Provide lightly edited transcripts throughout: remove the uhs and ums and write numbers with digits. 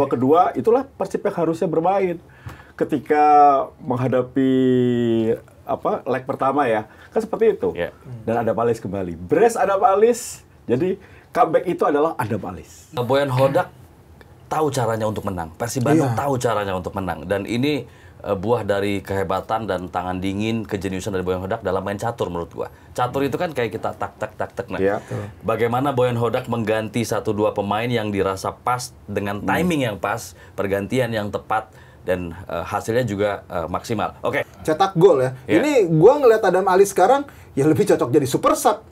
Babak kedua itulah Persib yang harusnya bermain. Ketika menghadapi leg pertama ya, kan seperti itu. Dan Adam Alis kembali. Brace Adam Alis. Jadi comeback itu adalah Adam Alis. Boyan Hodak tahu caranya untuk menang. Persib Bandung tahu caranya untuk menang. Dan ini buah dari kehebatan dan tangan dingin, kejeniusan dari Boyan Hodak dalam main catur menurut gua. Catur itu kan kayak kita tak. Nah, bagaimana Boyan Hodak mengganti 1-2 pemain yang dirasa pas dengan timing yang pas, pergantian yang tepat, dan hasilnya juga maksimal. Oke. Cetak gol ya. Ini gua ngeliat Adam Alis sekarang ya lebih cocok jadi super sub.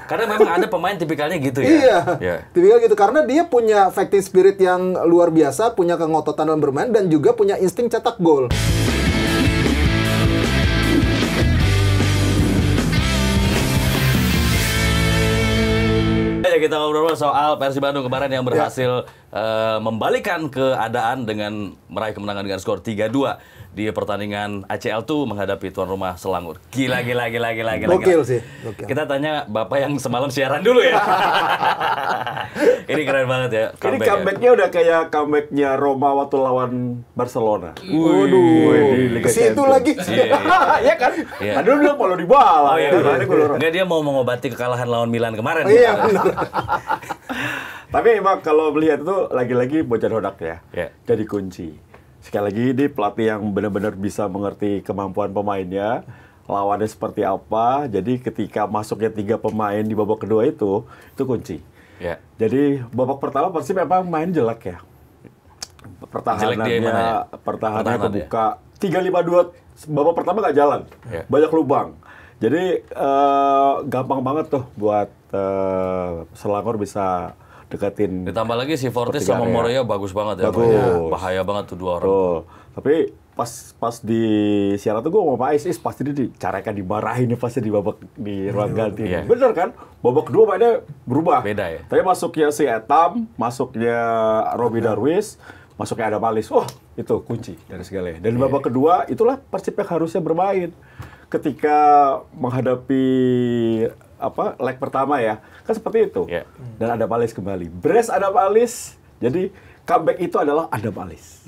Karena memang ada pemain tipikalnya gitu ya. Tipikal gitu karena dia punya fighting spirit yang luar biasa, punya kengototan dalam bermain dan juga punya insting cetak gol. Kita ngobrol soal Persib Bandung kemarin yang berhasil membalikan keadaan dengan meraih kemenangan dengan skor 3-2 di pertandingan ACL tuh menghadapi tuan rumah Selangor. Gila. Gokil sih. Gokil. Kita tanya Bapak yang semalam siaran dulu ya. Ini keren banget ya. Ini comeback-nya udah kayak comeback-nya Roma waktu lawan Barcelona. Waduh. Ke situ lagi. Iya kan? Tadi lu bilang kalau dibawa. Enggak, dia mau mengobati kekalahan lawan Milan kemarin. Iya, benar. Tapi emang kalau melihat itu lagi-lagi Boyan Hodak ya. Jadi kunci. Sekali lagi ini pelatih yang benar-benar bisa mengerti kemampuan pemainnya, lawannya seperti apa. Jadi ketika masuknya 3 pemain di babak kedua itu kunci. Jadi babak pertama Persib memang main jelek ya. Pertahanannya kebuka. 3-5-2 babak pertama nggak jalan, banyak lubang. Jadi gampang banget tuh buat Selangor bisa deketin. Ditambah lagi si Fortis sama Moreira bagus banget ya. Bahaya banget tuh 2 orang. Tapi pas di siaran tuh gue mau Pak Ais pasti dia dicarakan, dimarahin pasti di babak di ruang ganti. Bener kan? Babak kedua mainnya berubah. Beda ya. Tapi masuknya si Etam, masuknya Robi Darwis, masuknya Adam Alis. Wah, itu kunci dari segalanya. Dan di babak kedua itulah Persib yang harusnya bermain. Ketika menghadapi leg pertama ya, kan seperti itu. Dan Adam Alis kembali. Brace Adam Alis. Jadi comeback itu adalah Adam Alis.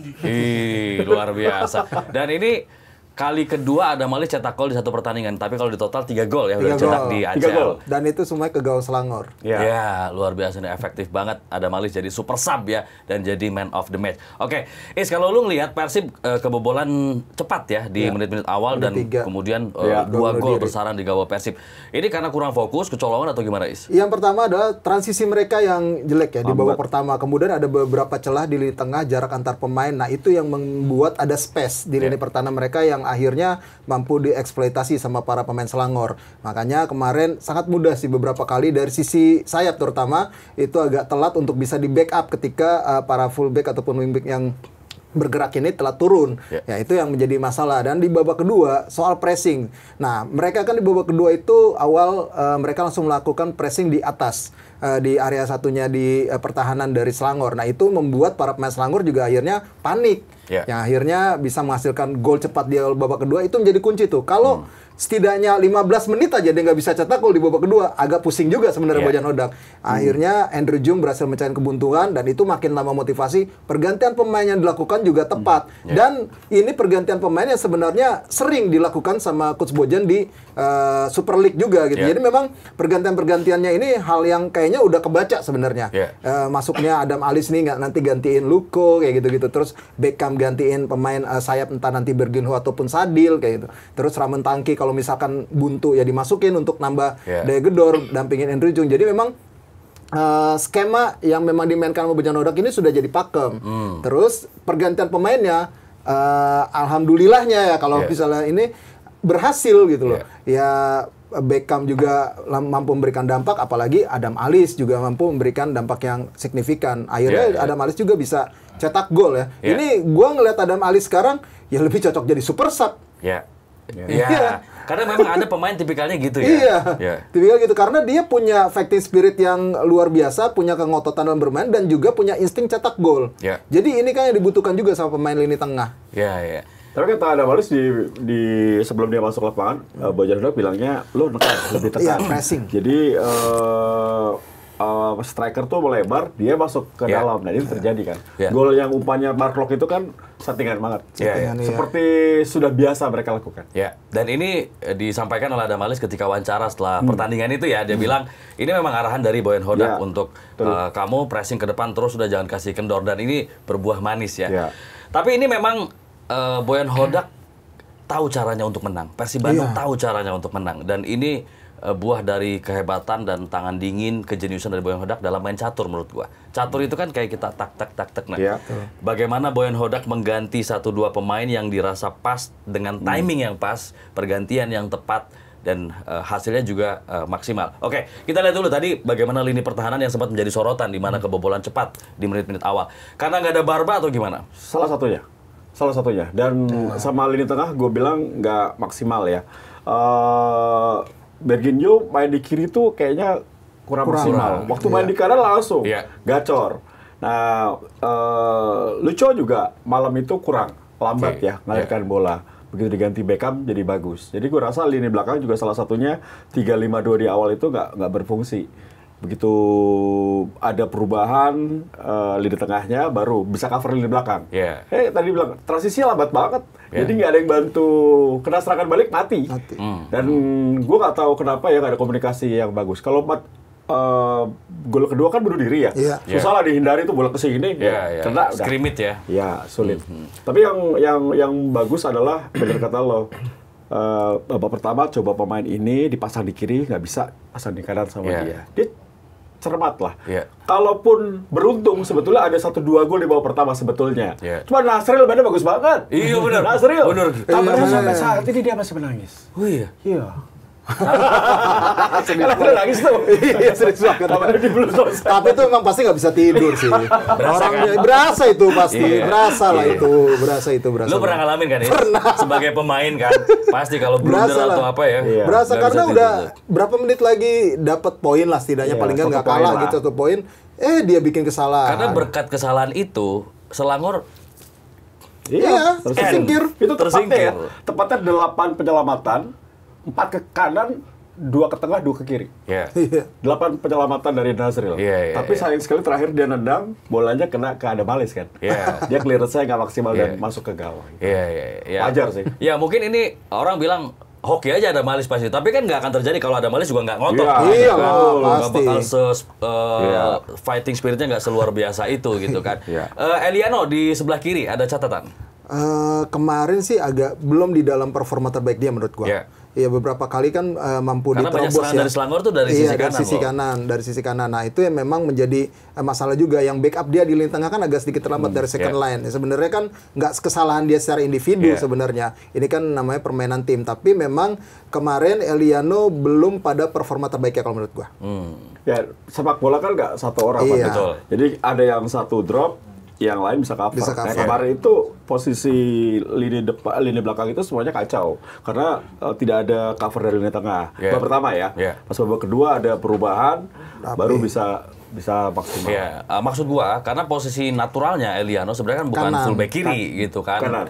Luar biasa. Dan ini kali kedua Adam Alis cetak gol di satu pertandingan. Tapi kalau di total 3 gol ya udah cetak di ACL. Dan itu semuanya ke gawang Selangor. Ya, luar biasa nih, efektif banget Adam Alis jadi super sub ya dan jadi man of the match. Oke, kalau lu ngelihat Persib kebobolan cepat ya di menit-menit awal dan kemudian 2 gol bersarang di gawang Persib. Ini karena kurang fokus, kecolongan atau gimana, Is? Yang pertama adalah transisi mereka yang jelek ya di babak pertama. Kemudian ada beberapa celah di lini tengah, jarak antar pemain. Nah, itu yang membuat ada space di lini pertahanan mereka yang akhirnya mampu dieksploitasi sama para pemain Selangor. Makanya kemarin sangat mudah sih beberapa kali dari sisi sayap terutama itu agak telat untuk bisa di backup ketika para fullback ataupun wingback yang bergerak ini telah turun. Ya itu yang menjadi masalah. Dan di babak kedua soal pressing. Nah, mereka kan di babak kedua itu awal mereka langsung melakukan pressing di atas di area satunya di pertahanan dari Selangor. Nah, itu membuat para pemain Selangor juga akhirnya panik. Yang akhirnya bisa menghasilkan gol cepat di babak kedua itu menjadi kunci tuh. Kalau setidaknya 15 menit aja dia nggak bisa cetak gol di babak kedua, agak pusing juga sebenarnya Boyan Hodak. Akhirnya Andrew Jung berhasil mencari kebuntuan dan itu makin lama motivasi. Pergantian pemain yang dilakukan juga tepat. Dan ini pergantian pemain yang sebenarnya sering dilakukan sama Coach Bojan di Super League juga gitu. Jadi memang pergantian-pergantiannya ini hal yang kayaknya udah kebaca sebenarnya. Masuknya Adam Alis nih nggak nanti gantiin Luko kayak gitu-gitu. Terus Beckham gantiin pemain sayap entah nanti Berginho ataupun Sadil kayak gitu. Terus Ramen Tangki kalau misalkan buntu ya dimasukin untuk nambah daya gedor, dampingin Andrew Jung. Jadi memang skema yang memang dimainkan sama Boyan Hodak ini sudah jadi pakem. Terus pergantian pemainnya alhamdulillahnya ya kalau misalnya ini berhasil gitu loh. Ya Beckham juga mampu memberikan dampak, apalagi Adam Alis juga mampu memberikan dampak yang signifikan. Akhirnya Adam Alis juga bisa cetak gol ya. Ini gua ngelihat Adam Alis sekarang ya lebih cocok jadi super sub. Karena memang ada pemain tipikalnya gitu ya. Tipikal gitu karena dia punya fighting spirit yang luar biasa, punya kengototan dalam bermain dan juga punya insting cetak gol. Jadi ini kan yang dibutuhkan juga sama pemain lini tengah. Tapi kata Adam Alis di sebelum dia masuk lapangan, Boyan Hodak bilangnya lo nekan, lebih tekan. Pressing. Jadi striker tuh melebar, dia masuk ke dalam. Nah, ini terjadi kan. Gol yang umpannya Mark itu kan settingan banget. Seperti sudah biasa mereka lakukan. Dan ini disampaikan oleh Adam Alis ketika wawancara setelah pertandingan itu ya. Dia bilang, ini memang arahan dari Boyan Hodak untuk kamu pressing ke depan terus, sudah jangan kasih kendor. Dan ini berbuah manis ya. Tapi ini memang Boyan Hodak tahu caranya untuk menang. Persib Bandung tahu caranya untuk menang. Dan ini buah dari kehebatan dan tangan dingin, kejeniusan dari Boyan Hodak dalam main catur menurut gua. Catur itu kan kayak kita tak. Nah, bagaimana Boyan Hodak mengganti 1-2 pemain yang dirasa pas dengan timing yang pas, pergantian yang tepat, dan hasilnya juga maksimal. Oke, kita lihat dulu tadi bagaimana lini pertahanan yang sempat menjadi sorotan di mana kebobolan cepat di menit-menit awal. Karena nggak ada Barba atau gimana? Salah satunya. Dan sama lini tengah gue bilang nggak maksimal ya. Berginjo main di kiri tuh kayaknya kurang maksimal. Waktu main di kanan langsung gacor. Nah, Lucho juga malam itu kurang lambat ya ngalirkan bola. Begitu diganti Beckham jadi bagus. Jadi gue rasa lini belakang juga salah satunya 3-5-2 di awal itu nggak berfungsi. Begitu ada perubahan lini tengahnya baru bisa cover lini belakang. Tadi bilang transisi lambat banget. Jadi nggak ada yang bantu, kena serangan balik mati. Dan gue nggak tahu kenapa ya nggak ada komunikasi yang bagus. Kalau gol kedua kan bunuh diri ya. Susah lah dihindari tuh bola ke sini. Kena skrimit ya. Ya sulit. Tapi yang bagus adalah benar kata lo. Babak pertama coba pemain ini dipasang di kiri, nggak bisa pasang di kanan sama dia. Dia cermat lah. Kalaupun beruntung sebetulnya ada 1-2 gol di babak pertama sebetulnya. Cuma Nasril mainnya bagus banget. Iya benar. Nasril. Benar. Tapi sampai saat ini dia masih menangis. Oh iya. Iya. Karena nangis tuh. Iya, serius banget. Tapi itu memang pasti nggak bisa tidur sih. Berasa itu pasti. Berasa itu. Lo pernah ngalamin kan ya? Pernah. Sebagai pemain kan, pasti kalau blunder atau apa ya. Berasa karena udah berapa menit lagi dapat poin lah setidaknya, paling nggak kalah gitu 1 poin. Dia bikin kesalahan. Karena berkat kesalahan itu, Selangor tersingkir. Itu tepatnya 8 penyelamatan, 4 ke kanan, 2 ke tengah, 2 ke kiri. 8 penyelamatan dari Nasril. Tapi sayang sekali terakhir dia nendang, bolanya kena ke Adam Alis kan. Dia clearance-nya nggak maksimal dan masuk ke gawang. Wajar sih. Ya mungkin ini orang bilang hoki aja Adam Alis pasti, tapi kan nggak akan terjadi kalau Adam Alis juga nggak ngotot. Pasti. Nggak bakal fighting spiritnya nggak seluar biasa itu gitu kan. Eliano di sebelah kiri ada catatan. Kemarin sih agak belum di dalam performa terbaik dia menurut gua. Iya, beberapa kali kan mampu diterobos ya. Dari Selangor tuh dari sisi kanan. Dari sisi kanan. Nah, itu yang memang menjadi masalah juga. Yang backup dia di lini tengah kan agak sedikit terlambat dari second line. Sebenarnya kan nggak kesalahan dia secara individu sebenarnya. Ini kan namanya permainan tim. Tapi memang kemarin Eliano belum pada performa terbaiknya kalau menurut gua. Ya, sepak bola kan nggak satu orang. Betul. Jadi ada yang satu drop, yang lain bisa cover. Nah, kemarin itu posisi lini belakang itu semuanya kacau karena tidak ada cover dari lini tengah. Babak pertama ya. Pas babak kedua ada perubahan, baru bisa maksimal. Maksud gua karena posisi naturalnya Eliano sebenarnya kan bukan fullback kiri gitu kan.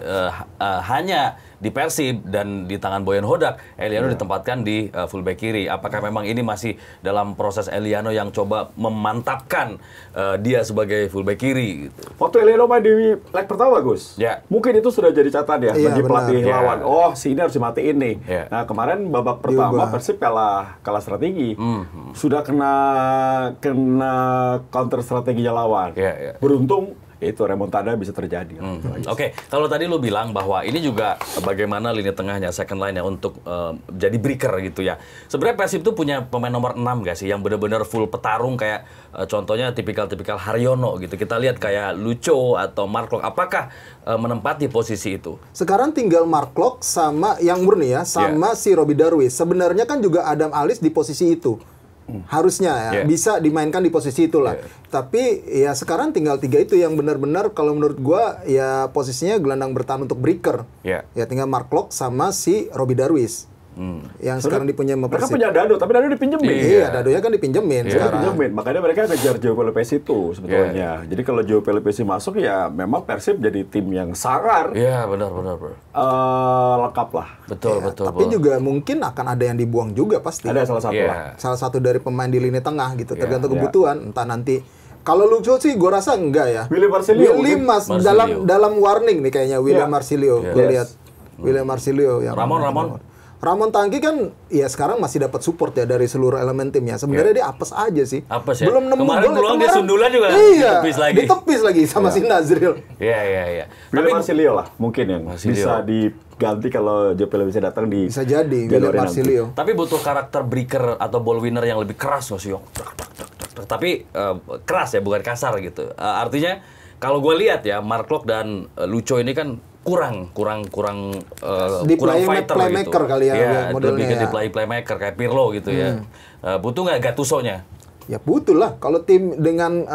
Hanya di Persib dan di tangan Boyan Hodak, Eliano ditempatkan di fullback kiri. Apakah memang ini masih dalam proses Eliano yang coba memantapkan dia sebagai fullback kiri? Gitu. Waktu Eliano main di leg pertama, Gus, mungkin itu sudah jadi catatan ya bagi pelatih lawan. Oh, si ini harus dimatiin nih. Nah, kemarin babak pertama Persib kalah strategi. Sudah kena counter strateginya lawan. Beruntung itu remontada bisa terjadi. Oke, kalau tadi lu bilang bahwa ini juga bagaimana lini tengahnya, second line ya untuk jadi breaker gitu ya. Sebenarnya Persib tuh punya pemain nomor 6 gak sih yang benar-benar full petarung kayak contohnya tipikal Haryono gitu. Kita lihat kayak Lucho atau Mark Klok. Apakah menempati posisi itu? Sekarang tinggal Mark Klok sama yang murni ya, sama si Robbie Darwish. Sebenarnya kan juga Adam Alis di posisi itu. Harusnya ya bisa dimainkan di posisi itulah. Tapi ya sekarang tinggal 3 itu yang benar-benar kalau menurut gua ya posisinya gelandang bertahan untuk breaker. Ya tinggal Mark Klok sama si Robbie Darwish. Yang sekarang dipunyai sama Mereka Persib. punya Dado, tapi Dado dipinjemin. Iya, Dadonya kan dipinjemin Mereka sekarang. pinjemin, makanya mereka ngejar Joe Pelopesi itu sebetulnya. Jadi kalau Joe Pelopesi masuk ya memang Persib jadi tim yang sangar, Iya, benar. lengkap lah. Betul. Tapi juga mungkin akan ada yang dibuang juga pasti. Ada salah satu Iya. lah. Salah satu dari pemain di lini tengah gitu, tergantung iya. kebutuhan. Entah nanti kalau Lucho sih gue rasa enggak ya. Willy Marsilio Marsilio. dalam warning nih kayaknya William Iya. Marsilio. Iya. Gue Yes. lihat William Marsilio yang Ramon Tangki kan ya sekarang masih dapat support ya dari seluruh elemen timnya. Sebenarnya dia apes aja sih. Apes ya? Belum nemu Kemarin gol. peluang dia sundulan juga Iya, ditepis lagi. ditepis lagi sama si Nazril. Iya. Willy Marsilio lah mungkin yang Marsilio. bisa diganti kalau Joe Pelopesi datang di Bisa jadi Januari William nanti. Marsilio. Tapi butuh karakter breaker atau ball winner yang lebih keras nggak sih, Yong? Tapi keras ya, bukan kasar gitu. Artinya kalau gue lihat ya, Mark Klok dan Lucho ini kan kurang Di fighter playmaker gitu. kali ya, Iya, modelnya lebih ke ya. di playmaker kayak Pirlo gitu ya. Butuh nggak Gattuso-nya? Ya butuh lah kalau tim dengan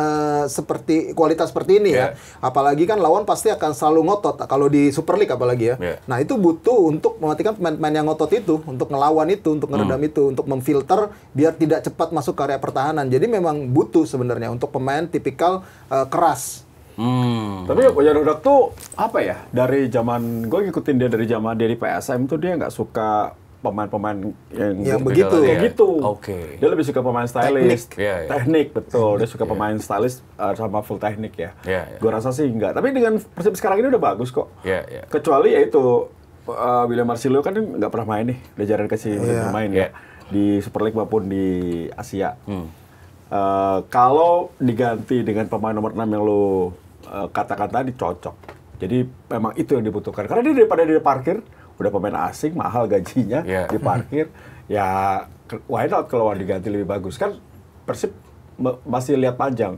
seperti kualitas seperti ini ya. Apalagi kan lawan pasti akan selalu ngotot kalau di Super League apalagi ya. Nah, itu butuh untuk mematikan pemain-pemain yang ngotot itu, untuk ngelawan itu, untuk ngeredam itu, untuk memfilter biar tidak cepat masuk ke area pertahanan. Jadi memang butuh sebenarnya untuk pemain tipikal keras. Tapi Wajar Udak tuh apa ya? Dari zaman gue ngikutin dia dari zaman dia di PSM tuh dia nggak suka pemain-pemain yang begitu. kayak Ya. gitu. Oke. Dia lebih suka pemain stylish. Iya. Teknik betul. Dia suka pemain stylish sama full teknik ya. Iya. Gue rasa sih enggak. Tapi dengan Persib sekarang ini udah bagus kok. Iya. Kecuali ya itu William Marsilio kan nggak pernah main nih. Udah jarang kasih bermain ya di Super League maupun di Asia. Kalau diganti dengan pemain nomor 6 yang lo katakan tadi cocok. Jadi memang itu yang dibutuhkan. Karena dia daripada dia parkir, udah pemain asing, mahal gajinya, diparkir, ya why not kalau diganti lebih bagus. Kan Persib masih lihat panjang.